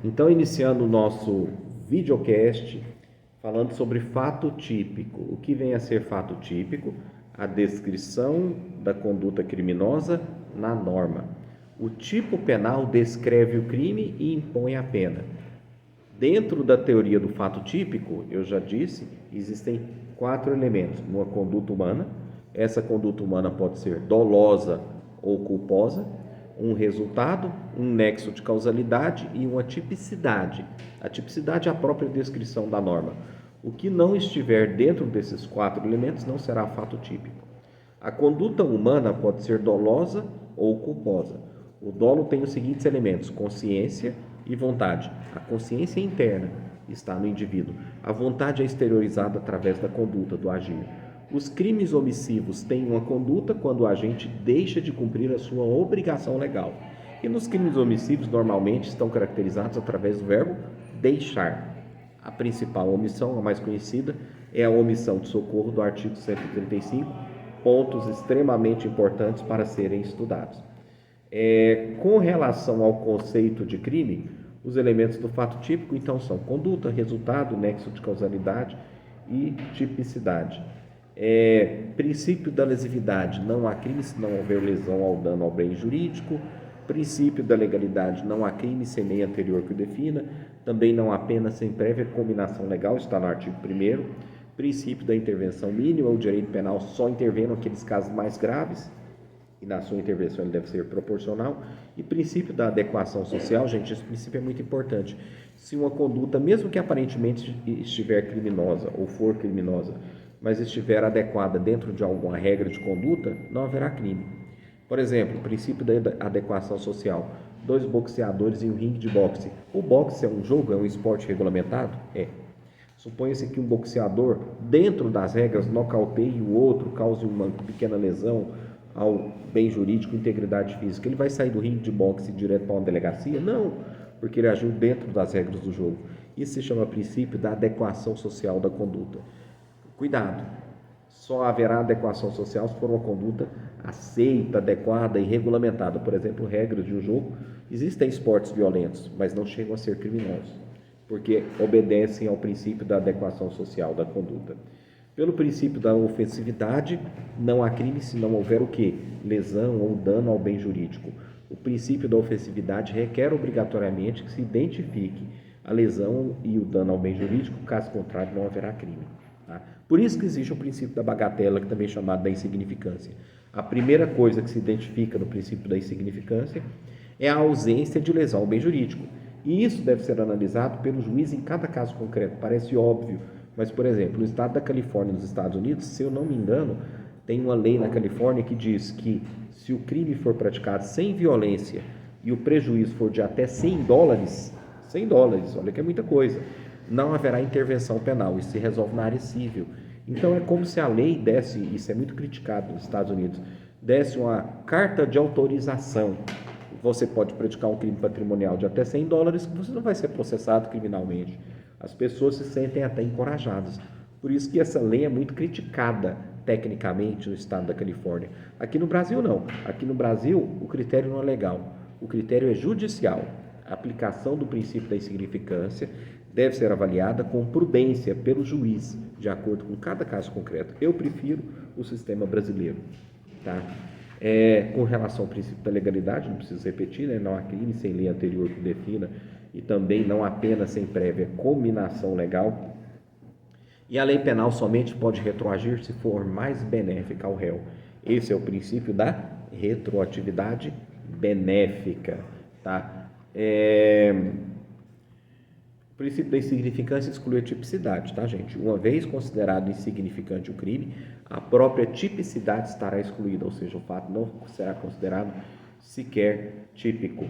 Então, iniciando o nosso videocast, falando sobre fato típico. O que vem a ser fato típico? A descrição da conduta criminosa na norma. O tipo penal descreve o crime e impõe a pena. Dentro da teoria do fato típico, eu já disse, existem 4 elementos numa conduta humana. Essa conduta humana pode ser dolosa ou culposa, um resultado, um nexo de causalidade e uma tipicidade. A tipicidade é a própria descrição da norma. O que não estiver dentro desses 4 elementos não será fato típico. A conduta humana pode ser dolosa ou culposa. O dolo tem os seguintes elementos: consciência e vontade. A consciência interna está no indivíduo. A vontade é exteriorizada através da conduta, do agir. Os crimes omissivos têm uma conduta quando o agente deixa de cumprir a sua obrigação legal. E nos crimes omissivos, normalmente, estão caracterizados através do verbo deixar. A principal omissão, a mais conhecida, é a omissão de socorro do artigo 135, pontos extremamente importantes para serem estudados. Com relação ao conceito de crime, os elementos do fato típico, então, são conduta, resultado, nexo de causalidade e tipicidade. Princípio da lesividade: não há crime se não houver lesão ao dano ao bem jurídico. Princípio da legalidade: não há crime sem lei anterior que o defina. Também não há pena sem prévia combinação legal, está no artigo 1º. Princípio da intervenção mínima: o direito penal só intervém naqueles casos mais graves, e na sua intervenção ele deve ser proporcional. E princípio da adequação social, gente, esse princípio é muito importante. Se uma conduta, mesmo que aparentemente estiver criminosa ou for criminosa, mas estiver adequada dentro de alguma regra de conduta, não haverá crime. Por exemplo, o princípio da adequação social: 2 boxeadores em um ringue de boxe. O boxe é um jogo, é um esporte regulamentado? Suponha-se que um boxeador, dentro das regras, nocauteie o outro, cause uma pequena lesão ao bem jurídico, integridade física. Ele vai sair do ringue de boxe direto para uma delegacia? Não, porque ele agiu dentro das regras do jogo. Isso se chama princípio da adequação social da conduta. Cuidado, só haverá adequação social se for uma conduta aceita, adequada e regulamentada. Por exemplo, regras de um jogo. Existem esportes violentos, mas não chegam a ser criminosos, porque obedecem ao princípio da adequação social da conduta. Pelo princípio da ofensividade, não há crime se não houver o quê? Lesão ou dano ao bem jurídico. O princípio da ofensividade requer obrigatoriamente que se identifique a lesão e o dano ao bem jurídico, caso contrário não haverá crime. Tá? Por isso que existe o princípio da bagatela, que também é chamado da insignificância. A primeira coisa que se identifica no princípio da insignificância é a ausência de lesão ao bem jurídico. E isso deve ser analisado pelo juiz em cada caso concreto. Parece óbvio, mas, por exemplo, o estado da Califórnia, nos Estados Unidos, se eu não me engano, tem uma lei na Califórnia que diz que se o crime for praticado sem violência e o prejuízo for de até $100, olha que é muita coisa, não haverá intervenção penal, isso se resolve na área civil. Então é como se a lei desse, isso é muito criticado nos Estados Unidos, desse uma carta de autorização. Você pode praticar um crime patrimonial de até $100 que você não vai ser processado criminalmente. As pessoas se sentem até encorajadas. Por isso que essa lei é muito criticada tecnicamente no estado da Califórnia. Aqui no Brasil não. Aqui no Brasil o critério não é legal. O critério é judicial. A aplicação do princípio da insignificância deve ser avaliada com prudência pelo juiz, de acordo com cada caso concreto. Eu prefiro o sistema brasileiro. Tá? Com relação ao princípio da legalidade, não preciso repetir, né? Não há crime sem lei anterior que defina, e também não há pena sem prévia combinação legal. E a lei penal somente pode retroagir se for mais benéfica ao réu. Esse é o princípio da retroatividade benéfica. Tá? O princípio da insignificância exclui a tipicidade, tá, gente? Uma vez considerado insignificante o crime, a própria tipicidade estará excluída, ou seja, o fato não será considerado sequer típico.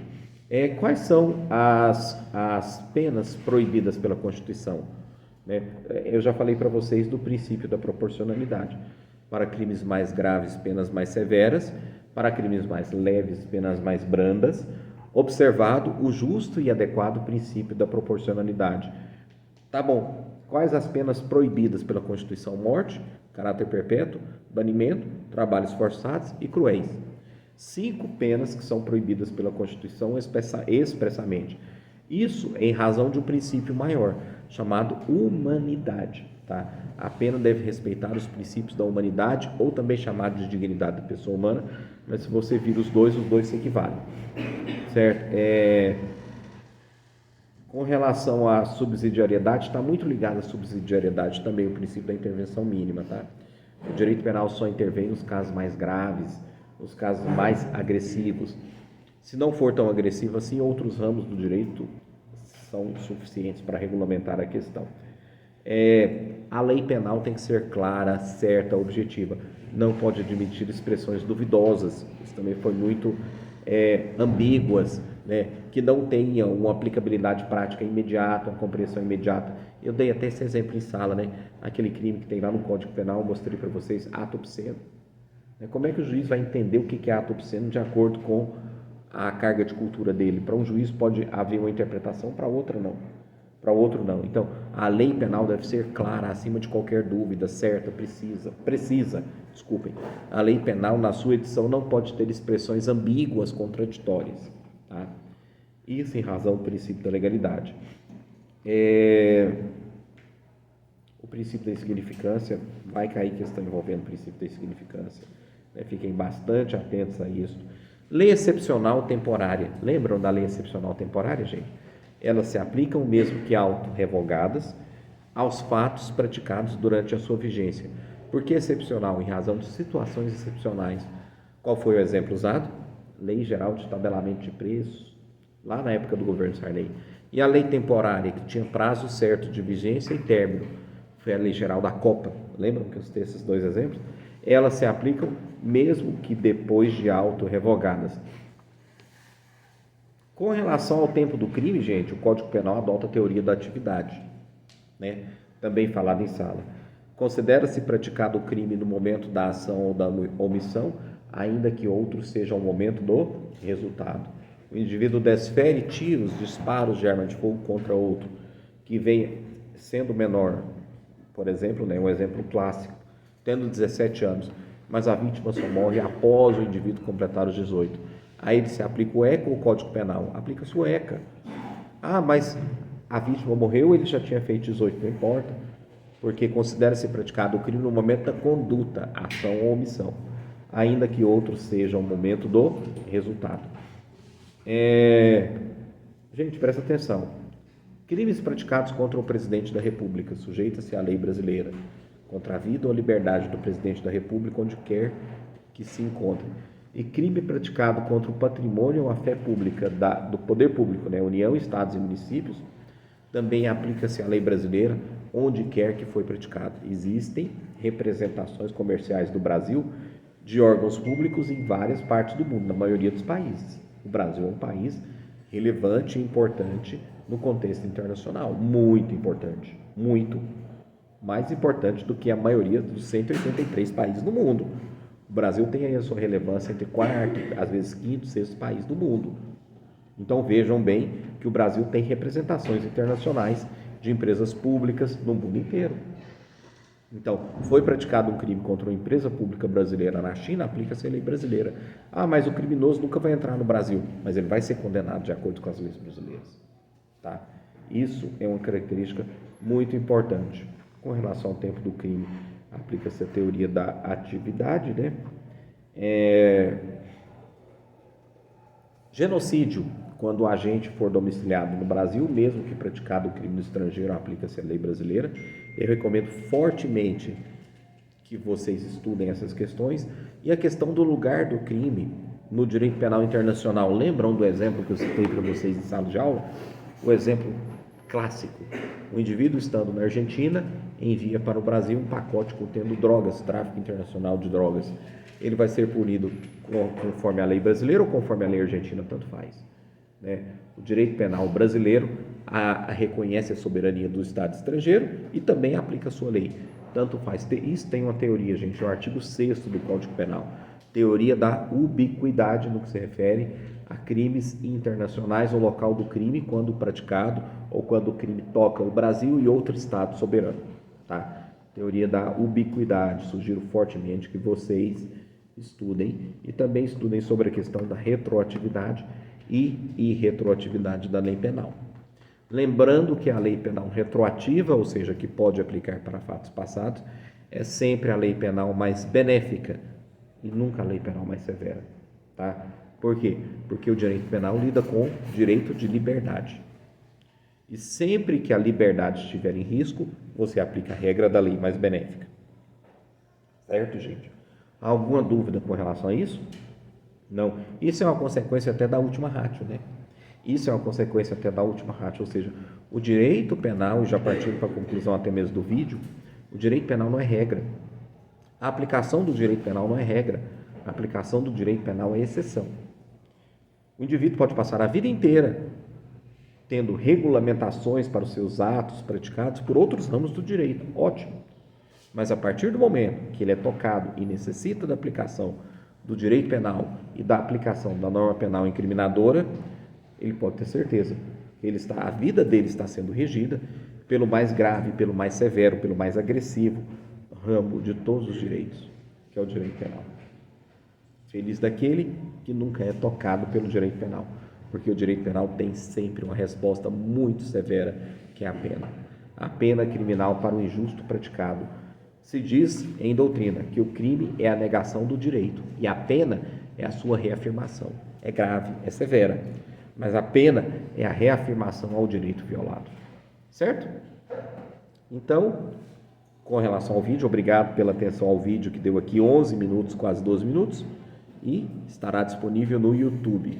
Quais são as penas proibidas pela Constituição? Eu já falei para vocês do princípio da proporcionalidade. Para crimes mais graves, penas mais severas; para crimes mais leves, penas mais brandas, observado o justo e adequado princípio da proporcionalidade. Tá bom, quais as penas proibidas pela Constituição? Morte, caráter perpétuo, banimento, trabalhos forçados e cruéis. 5 penas que são proibidas pela Constituição expressamente. Isso em razão de um princípio maior, chamado humanidade. Tá? A pena deve respeitar os princípios da humanidade, ou também chamado de dignidade da pessoa humana, mas se você vir os dois se equivalem. Certo? Com relação à subsidiariedade, está muito ligado à subsidiariedade também o princípio da intervenção mínima. Tá? O direito penal só intervém nos casos mais graves, nos casos mais agressivos. Se não for tão agressivo assim, outros ramos do direito são suficientes para regulamentar a questão. A lei penal tem que ser clara, certa, objetiva. Não pode admitir expressões duvidosas. Isso também foi muito ambíguas, né? Que não tenham uma aplicabilidade prática imediata, uma compreensão imediata. Eu dei até esse exemplo em sala, né? Aquele crime que tem lá no Código Penal, mostrei para vocês, ato obsceno. Como é que o juiz vai entender o que é ato obsceno de acordo com a carga de cultura dele? Para um juiz pode haver uma interpretação, para outro não. Então, a lei penal deve ser clara, acima de qualquer dúvida, certa, precisa. A lei penal, na sua edição, não pode ter expressões ambíguas, contraditórias. Tá? Isso em razão do princípio da legalidade. O princípio da insignificância, vai cair questão envolvendo o princípio da insignificância. Fiquem bastante atentos a isso. Lei excepcional temporária. Lembram da lei excepcional temporária, gente? Elas se aplicam, mesmo que auto-revogadas, aos fatos praticados durante a sua vigência. Por que excepcional? Em razão de situações excepcionais. Qual foi o exemplo usado? Lei Geral de Tabelamento de Preços, lá na época do governo Sarney. E a lei temporária, que tinha prazo certo de vigência e término, foi a Lei Geral da Copa. Lembram que eu citei esses dois exemplos? Elas se aplicam mesmo que depois de auto-revogadas. Com relação ao tempo do crime, gente, o Código Penal adota a teoria da atividade, né? Também falado em sala. Considera-se praticado o crime no momento da ação ou da omissão, ainda que outro seja o momento do resultado. O indivíduo desfere tiros, disparos de arma de fogo contra outro, que vem sendo menor, por exemplo, né, um exemplo clássico, tendo 17 anos, mas a vítima só morre após o indivíduo completar os 18. Aí se aplica o ECA ou o Código Penal? Aplica-se o ECA. Mas a vítima morreu, ele já tinha feito 18, não importa, porque considera-se praticado o crime no momento da conduta, ação ou omissão, ainda que outro seja o momento do resultado. Gente, presta atenção. Crimes praticados contra o presidente da República sujeita-se à lei brasileira, contra a vida ou a liberdade do presidente da República, onde quer que se encontre. E crime praticado contra o patrimônio ou a fé pública do poder público, né? União, estados e municípios, também aplica-se a lei brasileira, onde quer que foi praticado. Existem representações comerciais do Brasil de órgãos públicos em várias partes do mundo, na maioria dos países. O Brasil é um país relevante e importante no contexto internacional, muito importante, muito mais importante do que a maioria dos 183 países do mundo. O Brasil tem aí a sua relevância entre quarto, às vezes quinto, sexto país do mundo. Então vejam bem que o Brasil tem representações internacionais de empresas públicas no mundo inteiro. Então, foi praticado um crime contra uma empresa pública brasileira na China, aplica-se a lei brasileira. Mas o criminoso nunca vai entrar no Brasil, mas ele vai ser condenado de acordo com as leis brasileiras. Tá? Isso é uma característica muito importante. Com relação ao tempo do crime, aplica-se a teoria da atividade, né? Genocídio, quando o agente for domiciliado no Brasil, mesmo que praticado o crime no estrangeiro, aplica-se a lei brasileira. Eu recomendo fortemente que vocês estudem essas questões. E a questão do lugar do crime no direito penal internacional. Lembram do exemplo que eu citei para vocês em sala de aula? O exemplo clássico. O indivíduo estando na Argentina envia para o Brasil um pacote contendo drogas, tráfico internacional de drogas. Ele vai ser punido conforme a lei brasileira ou conforme a lei argentina, tanto faz. Né? O direito penal brasileiro reconhece a soberania do Estado estrangeiro e também aplica a sua lei. Tanto faz. Isso tem uma teoria, gente, é o artigo 6º do Código Penal. Teoria da ubiquidade no que se refere a crimes internacionais ou local do crime, quando praticado ou quando o crime toca o Brasil e outro Estado soberano. Tá? Teoria da ubiquidade. Sugiro fortemente que vocês estudem e também estudem sobre a questão da retroatividade e irretroatividade da lei penal. Lembrando que a lei penal retroativa, ou seja, que pode aplicar para fatos passados, é sempre a lei penal mais benéfica e nunca a lei penal mais severa. Tá? Por quê? Porque o direito penal lida com direito de liberdade. E sempre que a liberdade estiver em risco, você aplica a regra da lei mais benéfica. Certo, gente? Há alguma dúvida com relação a isso? Não. Isso é uma consequência até da última ratio, né? Isso é uma consequência até da última ratio, ou seja, o direito penal, já partindo para a conclusão até mesmo do vídeo, o direito penal não é regra. A aplicação do direito penal não é regra. A aplicação do direito penal é exceção. O indivíduo pode passar a vida inteira tendo regulamentações para os seus atos praticados por outros ramos do direito. Ótimo. Mas a partir do momento que ele é tocado e necessita da aplicação do direito penal e da aplicação da norma penal incriminadora, ele pode ter certeza que a vida dele está sendo regida pelo mais grave, pelo mais severo, pelo mais agressivo ramo de todos os direitos, que é o direito penal. Feliz daquele que nunca é tocado pelo direito penal, porque o direito penal tem sempre uma resposta muito severa, que é a pena. A pena criminal para o injusto praticado. Se diz em doutrina que o crime é a negação do direito e a pena é a sua reafirmação. É grave, é severa, mas a pena é a reafirmação ao direito violado. Certo? Então, com relação ao vídeo, obrigado pela atenção ao vídeo que deu aqui 11 minutos, quase 12 minutos, e estará disponível no YouTube.